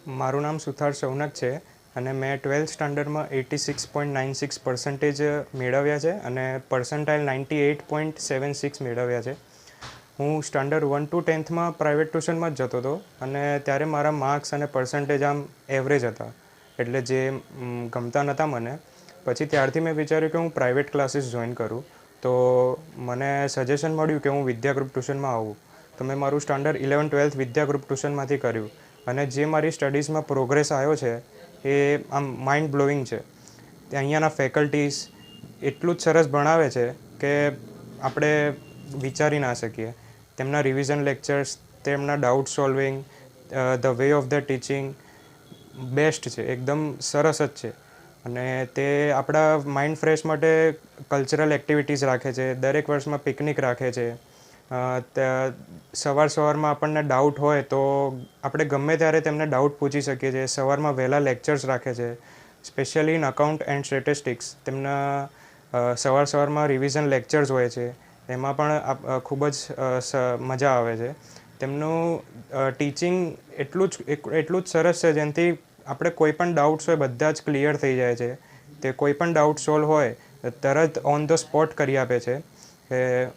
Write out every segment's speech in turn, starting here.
મારું નામ સુથાર સૌનક છે અને મેં 12th સ્ટાન્ડર્ડમાં 86.96% મેળવ્યા છે અને પર્સન્ટાઇલ 98.76 મેળવ્યા છે. હું સ્ટાન્ડર્ડ 1 to 10થમાં પ્રાઇવેટ ટ્યુશનમાં જ જતો હતો અને ત્યારે મારા માર્ક્સ અને પર્સન્ટેજ આમ એવરેજ હતા, એટલે જે ગમતા નહોતા મને. પછી ત્યારથી મેં વિચાર્યું કે હું પ્રાઇવેટ ક્લાસીસ જોઈન કરું, તો મને સજેશન મળ્યું કે હું વિદ્યાગૃપ ટ્યુશનમાં આવું. તો મેં મારું સ્ટાન્ડર્ડ 11-12 વિદ્યાગૃપ ટ્યુશનમાંથી કર્યું અને જે મારી સ્ટડીઝમાં પ્રોગ્રેસ આવ્યો છે એ આમ માઇન્ડ બ્લોઈંગ છે. તે અહીંયાના ફેકલ્ટીઝ એટલું જ સરસ ભણાવે છે કે આપણે વિચારી ના શકીએ. તેમના રિવિઝન લેક્ચર્સ, તેમના doubt solving, the way of the teaching best છે, એકદમ સરસ જ છે. અને તે આપણા માઇન્ડ ફ્રેશ માટે કલ્ચરલ એક્ટિવિટીઝ રાખે છે, દરેક વર્ષમાં પિકનિક રાખે છે. સવારમાં આપણને ડાઉટ હોય તો આપણે ગમે ત્યારે તેમને ડાઉટ પૂછી શકીએ છીએ. સવારમાં વહેલા લેક્ચર્સ રાખે છે, specially in account and statistics. તેમના સવારમાં રિવિઝન લેક્ચર્સ હોય છે, એમાં પણ ખૂબ જ મજા આવે છે. તેમનું ટીચિંગ એટલું જ સરસ છે જેનાથી આપણે કોઈ પણ ડાઉટ્સ હોય બધા જ ક્લિયર થઈ જાય છે. તે કોઈ પણ ડાઉટ સોલ્વ હોય તરત ઓન ધ સ્પોટ કરી આપે છે.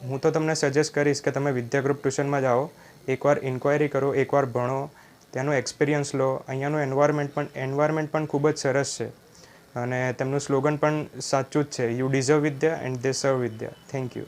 હું તો તમને સજેસ્ટ કરીશ કે તમે વિદ્યાગૃપ ટ્યુશનમાં જાઓ, એકવાર ઇન્ક્વાયરી કરો, એકવાર ભણો, ત્યાંનો એક્સપિરિયન્સ લો. અહીંયાનું એન્વાયરમેન્ટ પણ ખૂબ જ સરસ છે અને તેમનું સ્લોગન પણ સાચું જ છે, you deserve Vidya and they સર્વ વિદ્યા. Thank you.